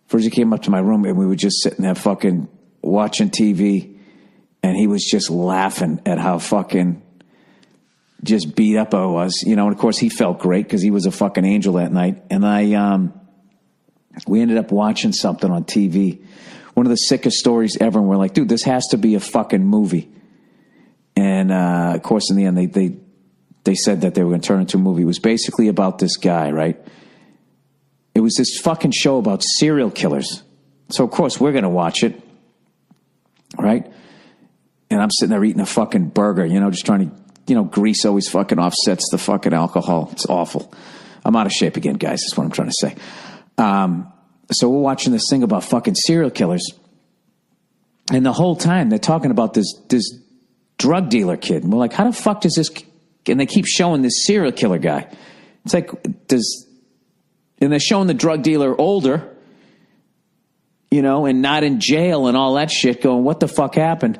Verzi came up to my room and we were just sitting there fucking watching TV, and he was just laughing at how fucking just beat up I was, and of course he felt great because he was a fucking angel that night. And we ended up watching something on TV, one of the sickest stories ever, and we're like, dude, this has to be a fucking movie. And of course in the end they said that they were going to turn it into a movie. It was basically about this guy, right? It was this fucking show about serial killers. So of course we're going to watch it, right? And I'm sitting there eating a fucking burger, just trying to, grease always fucking offsets the fucking alcohol. It's awful. I'm out of shape again, guys. That's what I'm trying to say. So we're watching this thing about fucking serial killers. And the whole time they're talking about this drug dealer kid. And we're like, how the fuck does this, and they keep showing this serial killer guy. It's like, and they're showing the drug dealer older, and not in jail and all that shit, going, what the fuck happened?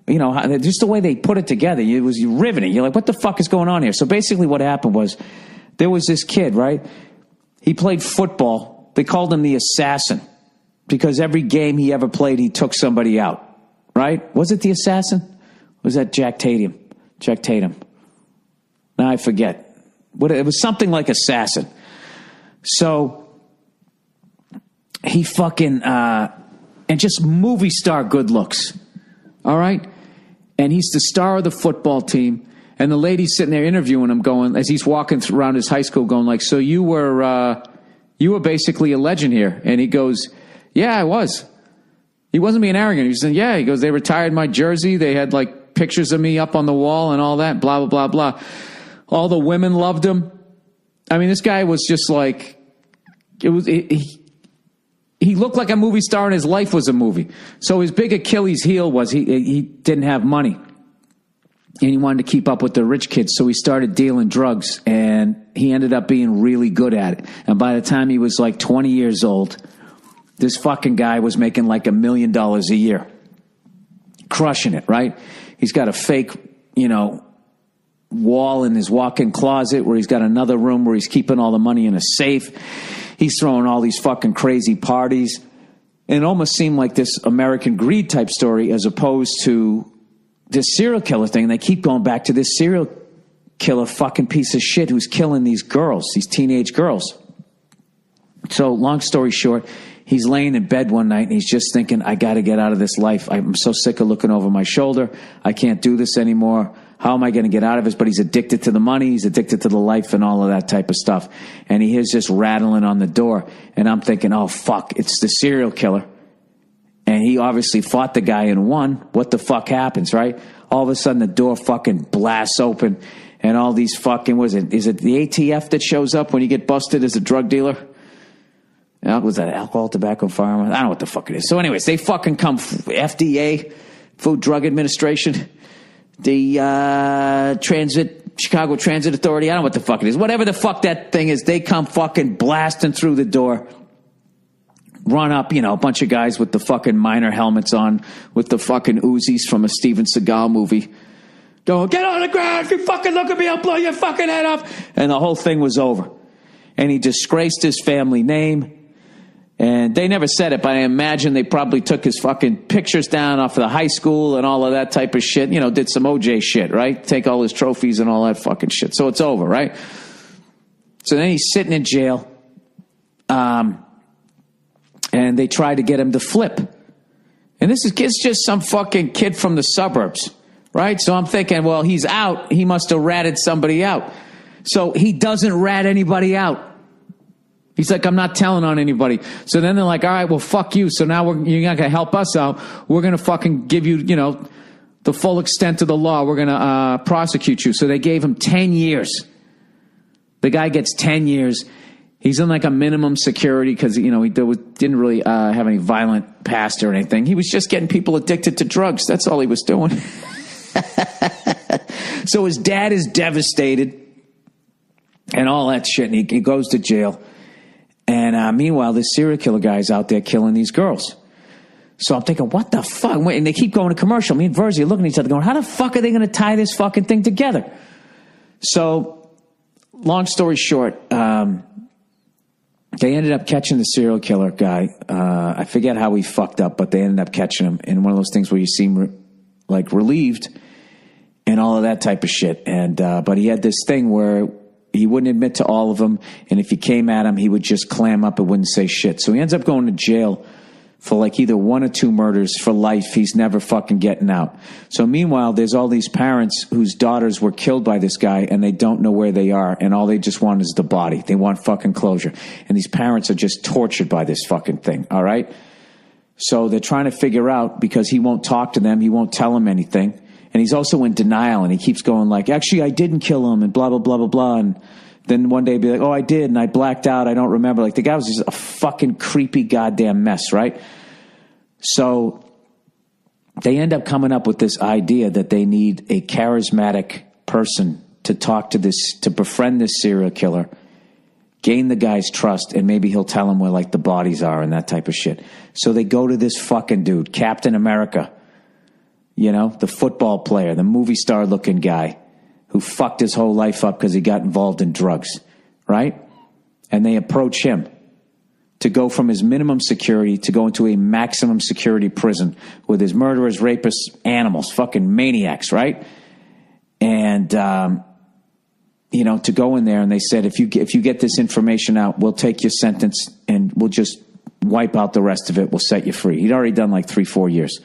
Just the way they put it together, it was riveting. You're like, what the fuck is going on here? So basically what happened was, there was this kid, right? He played football. They called him the assassin because every game he ever played, he took somebody out, right? Was it the assassin? Or was that Jack Tatum? Now I forget. It was something like assassin. So he fucking, and just movie star good looks. All right? And he's the star of the football team. And the lady's sitting there interviewing him going, as he's walking around his high school going like, so you were basically a legend here. And he goes, yeah, I was. He wasn't being arrogant. He said, yeah. He goes, they retired my jersey. They had like pictures of me up on the wall and all that, blah, blah, blah, blah. All the women loved him. I mean, this guy was just like, he looked like a movie star and his life was a movie. So his big Achilles heel was he didn't have money. And he wanted to keep up with the rich kids. So he started dealing drugs and he ended up being really good at it. And by the time he was like 20 years old, this fucking guy was making like $1 million a year. Crushing it, right? He's got a fake, wall in his walk-in closet where he's got another room where he's keeping all the money in a safe. He's throwing all these fucking crazy parties. And it almost seemed like this American Greed type story as opposed to this serial killer thing. And they keep going back to this serial killer fucking piece of shit who's killing these girls, these teenage girls. So long story short, he's laying in bed one night and he's just thinking, I got to get out of this life. I'm so sick of looking over my shoulder. I can't do this anymore. How am I going to get out of this? But he's addicted to the money. He's addicted to the life and all of that type of stuff. And he hears just rattling on the door. And I'm thinking, oh, fuck, it's the serial killer. And he obviously fought the guy and won. What the fuck happens, right? All of a sudden the door fucking blasts open. And all these fucking, is it the ATF that shows up when you get busted as a drug dealer? Was that alcohol, tobacco, firearm? I don't know what the fuck it is. So anyways, they fucking come, FDA, Food Drug Administration, the Chicago Transit Authority, I don't know what the fuck it is. Whatever the fuck that thing is, they come fucking blasting through the door. Run up, a bunch of guys with the fucking miner helmets on, with the fucking Uzis from a Steven Seagal movie. Going, get on the ground, if you fucking look at me, I'll blow your fucking head off. And the whole thing was over. And he disgraced his family name. And they never said it, but I imagine they probably took his fucking pictures down off of the high school and all of that type of shit. Did some OJ shit, right? Take all his trophies and all that fucking shit. So it's over, right? So then he's sitting in jail. And they tried to get him to flip. And this is just some fucking kid from the suburbs, right? So I'm thinking, well, he's out. He must have ratted somebody out. So he doesn't rat anybody out. He's like, I'm not telling on anybody. So then they're like, all right, well, fuck you. So now you're not going to help us out. We're going to fucking give you, the full extent of the law. We're going to prosecute you. So they gave him 10 years. The guy gets 10 years. He's in like a minimum security because, he didn't really have any violent past or anything. He was just getting people addicted to drugs. That's all he was doing. So his dad is devastated and all that shit. And he goes to jail. And meanwhile, this serial killer guy's out there killing these girls. So I'm thinking, what the fuck? And they keep going to commercial. Me and Verzi are looking at each other going, how the fuck are they going to tie this fucking thing together? So long story short, they ended up catching the serial killer guy. I forget how he fucked up, but they ended up catching him in one of those things where you seem like relieved and all of that type of shit. And but he had this thing where he wouldn't admit to all of them, and if you came at him, he would just clam up and wouldn't say shit. So he ends up going to jail for like either 1 or 2 murders for life. He's never fucking getting out. So meanwhile, there's all these parents whose daughters were killed by this guy, and they don't know where they are, and all they just want is the body. They want fucking closure. And these parents are just tortured by this fucking thing, all right? So they're trying to figure out, because he won't talk to them, he won't tell them anything. And he's also in denial, and he keeps going like, actually, I didn't kill him, and blah, blah, blah, blah, blah. And then one day he'd be like, oh, I did, and I blacked out, I don't remember. Like, the guy was just a fucking creepy goddamn mess, right? So they end up coming up with this idea that they need a charismatic person to talk to this, to befriend this serial killer, gain the guy's trust, and maybe he'll tell him where like the bodies are and that type of shit. So they go to this fucking dude, Captain America. You know, the football player, the movie star looking guy who fucked his whole life up because he got involved in drugs, right? And they approach him to go from his minimum security to go into a maximum security prison with his murderers, rapists, animals, fucking maniacs, right? And, you know, to go in there, and they said, if you get this information out, we'll take your sentence and we'll just wipe out the rest of it. We'll set you free. He'd already done like 3-4 years.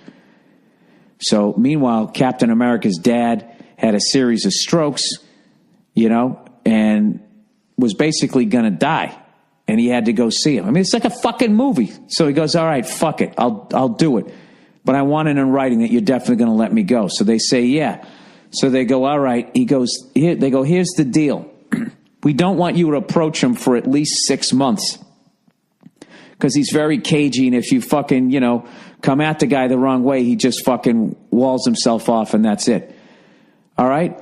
So meanwhile, Captain America's dad had a series of strokes, you know, and was basically going to die. And he had to go see him. I mean, it's like a fucking movie. So he goes, all right, fuck it. I'll do it. But I want it in writing that you're definitely going to let me go. So they say, yeah. So they go, all right. He goes, here. They go, here's the deal. We don't want you to approach him for at least 6 months. Because he's very cagey, and if you fucking, you know, come at the guy the wrong way, he just fucking walls himself off, and that's it. All right?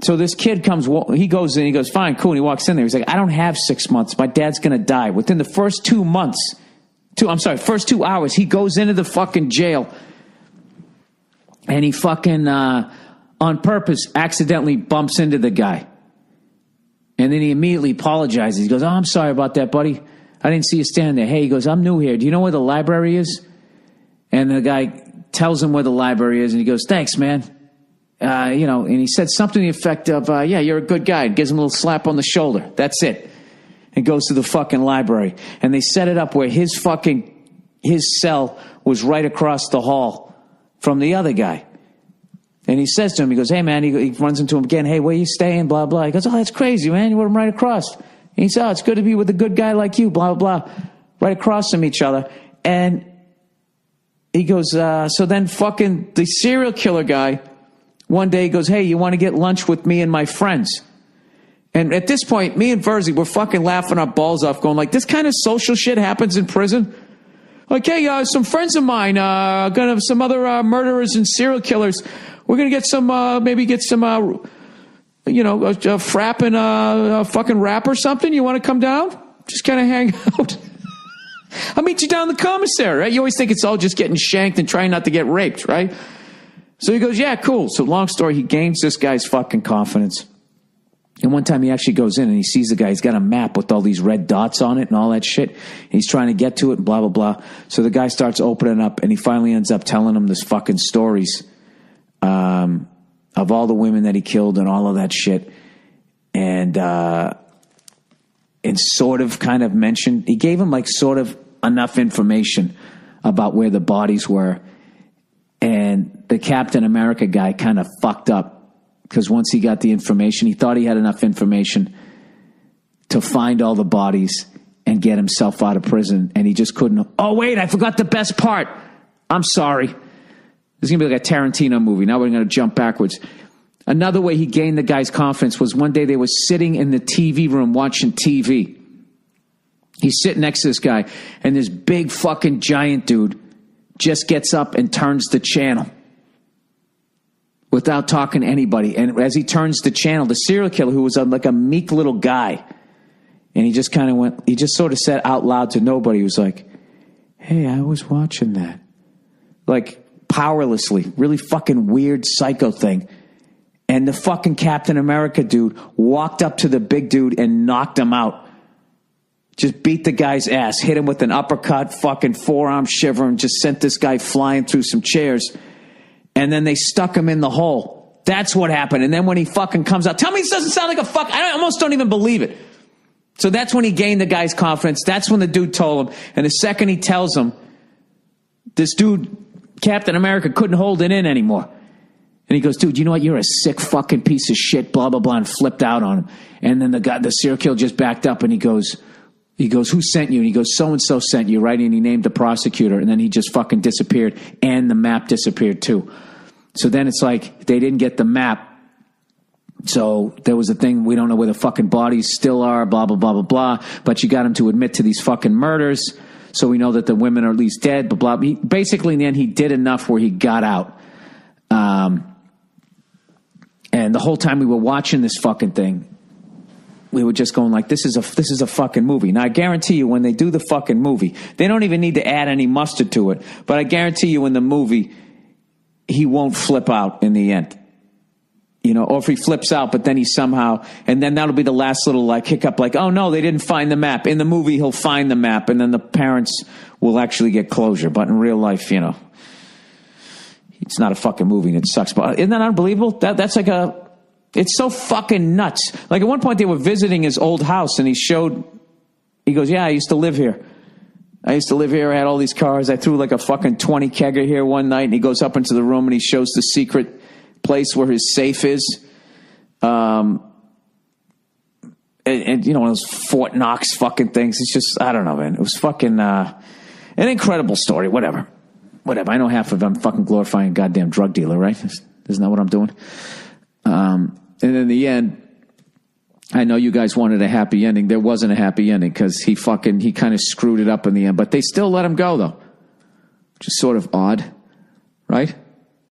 So this kid comes, he goes in, he goes, fine, cool, and he walks in there. He's like, I don't have 6 months. My dad's going to die. Within the first 2 months, first 2 hours, he goes into the fucking jail, and he fucking, on purpose, accidentally bumps into the guy. And then he immediately apologizes. He goes, oh, I'm sorry about that, buddy. I didn't see you standing there. Hey, he goes, I'm new here. Do you know where the library is? And the guy tells him where the library is, and he goes, thanks, man. You know, and he said something to the effect of, yeah, you're a good guy. And gives him a little slap on the shoulder. That's it. And goes to the fucking library. And they set it up where his cell was right across the hall from the other guy. And he says to him, he goes, hey, man, he runs into him again. Hey, where you staying? Blah, blah. He goes, oh, that's crazy, man. You want him right across. And he said, oh, it's good to be with a good guy like you, blah, blah, blah. Right across from each other. And he goes, so then fucking the serial killer guy, one day he goes, hey, you want to get lunch with me and my friends? And at this point, me and Verzi were fucking laughing our balls off, going like, this kind of social shit happens in prison? Like, hey, some friends of mine, gonna have some other murderers and serial killers. We're gonna get some, you know, a frap and a fucking rap or something. You want to come down? Just kind of hang out. I'll meet you down in the commissary, right? You always think it's all just getting shanked and trying not to get raped, right? So he goes, yeah, cool. So long story, he gains this guy's fucking confidence. And one time he actually goes in and he sees the guy. He's got a map with all these red dots on it and all that shit. And he's trying to get to it and blah, blah, blah. So the guy starts opening up and he finally ends up telling him this fucking stories of all the women that he killed and all of that shit. And sort of kind of mentioned, he gave him like sort of enough information about where the bodies were. And the Captain America guy kind of fucked up. Because once he got the information, he thought he had enough information to find all the bodies and get himself out of prison. And he just couldn't. Oh, wait, I forgot the best part. I'm sorry. This is going to be like a Tarantino movie. Now we're going to jump backwards. Another way he gained the guy's confidence was one day they were sitting in the TV room watching TV. He's sitting next to this guy. And this big fucking giant dude just gets up and turns the channel. Without talking to anybody. And as he turns the channel, the serial killer, who was like a meek little guy, and he just kind of went, he just sort of said out loud to nobody, he was like, hey, I was watching that. Like, powerlessly. Really fucking weird psycho thing. And the fucking Captain America dude walked up to the big dude and knocked him out. Just beat the guy's ass, hit him with an uppercut, fucking forearm shiver, and just sent this guy flying through some chairs. And then they stuck him in the hole. That's what happened. And then when he fucking comes out, tell me this doesn't sound like a fuck. I almost don't even believe it. So that's when he gained the guy's confidence. That's when the dude told him. And the second he tells him, this dude, Captain America, couldn't hold it in anymore. And he goes, dude, you know what? You're a sick fucking piece of shit, blah, blah, blah, and flipped out on him. And then the serial killer just backed up and he goes, who sent you? And he goes, so-and-so sent you, right? And he named the prosecutor. And then he just fucking disappeared. And the map disappeared too. So then it's like they didn't get the map. So there was a thing, we don't know where the fucking bodies still are, blah, blah, blah, blah, blah. But you got him to admit to these fucking murders. So we know that the women are at least dead, blah, blah. Basically, in the end, he did enough where he got out. And the whole time we were watching this fucking thing, we were just going like, this is a fucking movie. Now, I guarantee you when they do the fucking movie, they don't even need to add any mustard to it. But I guarantee you in the movie, he won't flip out in the end. You know, or if he flips out, but then he somehow, and then that'll be the last little like hiccup, like, oh no, they didn't find the map. In the movie, he'll find the map, and then the parents will actually get closure. But in real life, you know, it's not a fucking movie and it sucks. But isn't that unbelievable? That's like it's so fucking nuts. Like at one point they were visiting his old house and he goes, yeah, I used to live here. I had all these cars. I threw like a fucking 20 kegger here one night, and he goes up into the room and he shows the secret place where his safe is. And you know, one of those Fort Knox fucking things. It's just, I don't know, man. It was fucking, an incredible story. Whatever. I know half of them fucking glorifying a goddamn drug dealer, right? Isn't that what I'm doing? And in the end, I know you guys wanted a happy ending. There wasn't a happy ending because he kind of screwed it up in the end. But they still let him go, though, which is sort of odd, right?